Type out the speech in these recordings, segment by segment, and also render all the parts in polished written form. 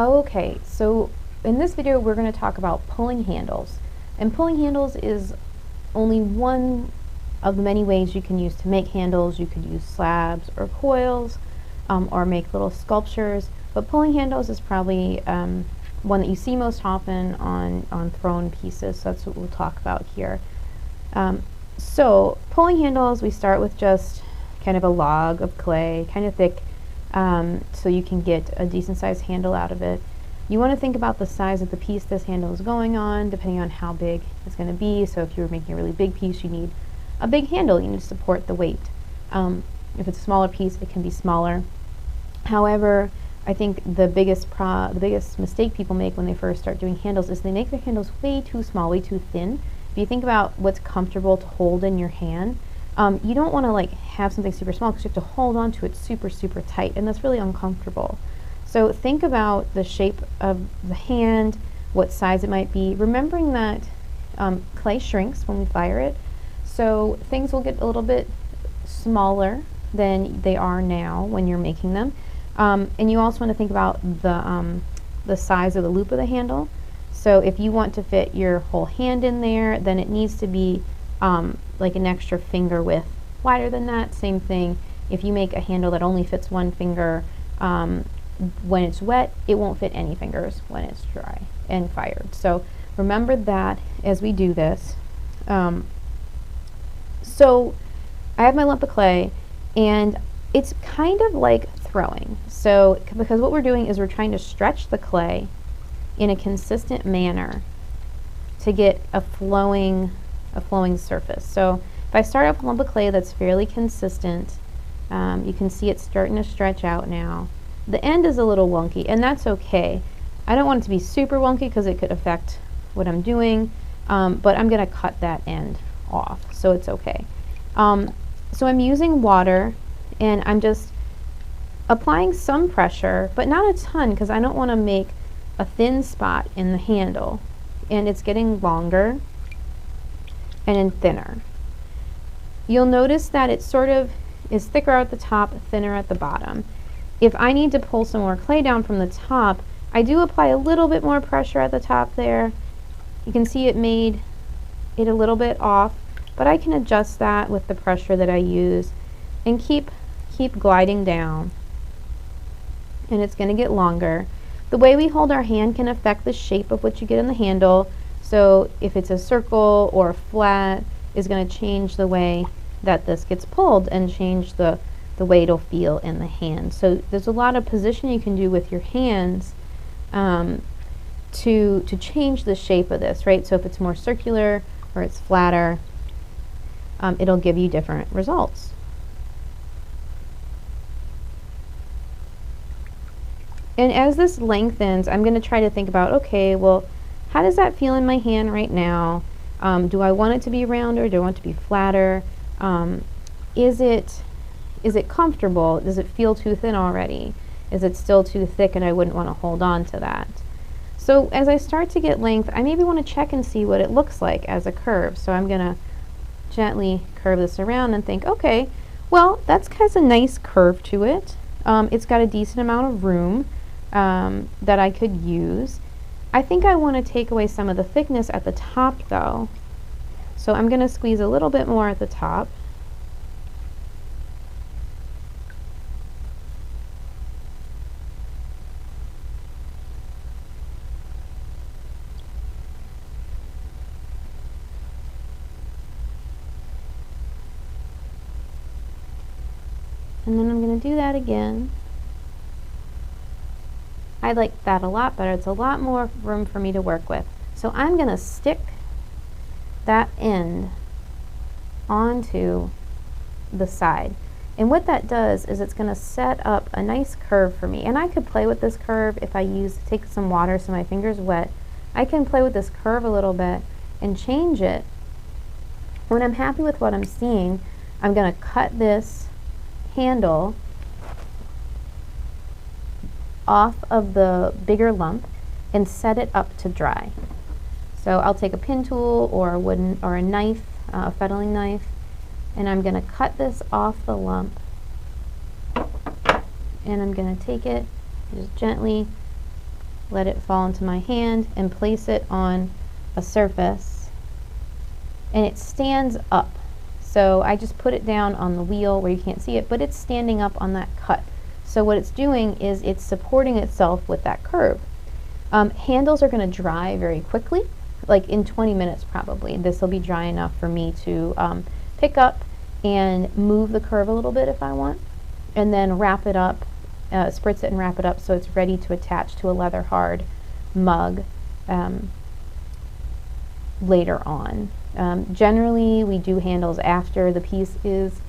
Okay, so in this video we're going to talk about pulling handles. And pulling handles is only one of the many ways you can use to make handles. You could use slabs or coils or make little sculptures, but pulling handles is probably one that you see most often on thrown pieces, so that's what we'll talk about here. So pulling handles, we start with just kind of a log of clay, kind of thick, so you can get a decent sized handle out of it. You want to think about the size of the piece this handle is going on, depending on how big it's going to be. So if you're making a really big piece, you need a big handle. You need to support the weight. If it's a smaller piece, it can be smaller. However, I think the biggest mistake people make when they first start doing handles is they make their handles way too small, way too thin. If you think about what's comfortable to hold in your hand, you don't want to like have something super small because you have to hold on to it super tight, and that's really uncomfortable. So think about the shape of the hand, what size it might be, remembering that clay shrinks when we fire it, so things will get a little bit smaller than they are now when you're making them. And you also want to think about the size of the loop of the handle. So if you want to fit your whole hand in there, then it needs to be like an extra finger width wider than that. Same thing, if you make a handle that only fits one finger, when it's wet, it won't fit any fingers when it's dry and fired. So remember that as we do this. So I have my lump of clay, and it's kind of like throwing. So because what we're doing is we're trying to stretch the clay in a consistent manner to get a flowing surface. So if I start off with a lump of clay that's fairly consistent, you can see it's starting to stretch out now. The end is a little wonky, and that's okay. I don't want it to be super wonky because it could affect what I'm doing, but I'm going to cut that end off, so it's okay. So I'm using water, and I'm just applying some pressure, but not a ton, because I don't want to make a thin spot in the handle, and it's getting longer and then thinner. You'll notice that it sort of is thicker at the top, thinner at the bottom. If I need to pull some more clay down from the top, I do apply a little bit more pressure at the top there. You can see it made it a little bit off, but I can adjust that with the pressure that I use and keep gliding down, and it's going to get longer. The way we hold our hand can affect the shape of what you get in the handle. So if it's a circle or a flat, is going to change the way that this gets pulled and change the way it'll feel in the hand. So there's a lot of position you can do with your hands to change the shape of this, right? So if it's more circular or it's flatter, it'll give you different results. And as this lengthens, I'm going to try to think about, okay, well, how does that feel in my hand right now? Do I want it to be rounder? Do I want it to be flatter? Is it comfortable? Does it feel too thin already? Is it still too thick and I wouldn't want to hold on to that? So as I start to get length, I maybe want to check and see what it looks like as a curve. So I'm going to gently curve this around and think, okay, well, that's kind of a nice curve to it. It's got a decent amount of room that I could use. I think I want to take away some of the thickness at the top though. So I'm going to squeeze a little bit more at the top. And then I'm going to do that again. I like that a lot better. It's a lot more room for me to work with. So I'm going to stick that end onto the side. And what that does is it's going to set up a nice curve for me. And I could play with this curve if I take some water so my finger's wet. I can play with this curve a little bit and change it. When I'm happy with what I'm seeing, I'm going to cut this handle off of the bigger lump and set it up to dry. So I'll take a pin tool or a knife, a fettling knife, and I'm going to cut this off the lump, and I'm going to take it, just gently let it fall into my hand and place it on a surface, and it stands up. So I just put it down on the wheel where you can't see it, but it's standing up on that cut. So what it's doing is it's supporting itself with that curve. Handles are going to dry very quickly, like in 20 minutes probably. This will be dry enough for me to pick up and move the curve a little bit if I want, and then wrap it up, spritz it and wrap it up so it's ready to attach to a leather hard mug later on. Generally we do handles after the piece is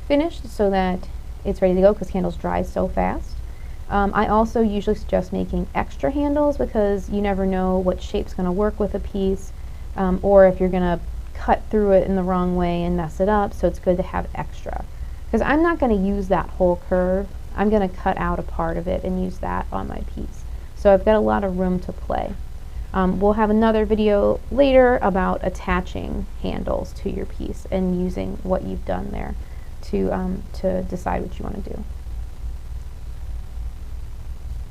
finished so that it's ready to go, because handles dry so fast. I also usually suggest making extra handles because you never know what shape's going to work with a piece, or if you're going to cut through it in the wrong way and mess it up, so it's good to have extra. Because I'm not going to use that whole curve, I'm going to cut out a part of it and use that on my piece. So I've got a lot of room to play. We'll have another video later about attaching handles to your piece and using what you've done there to decide what you want to do.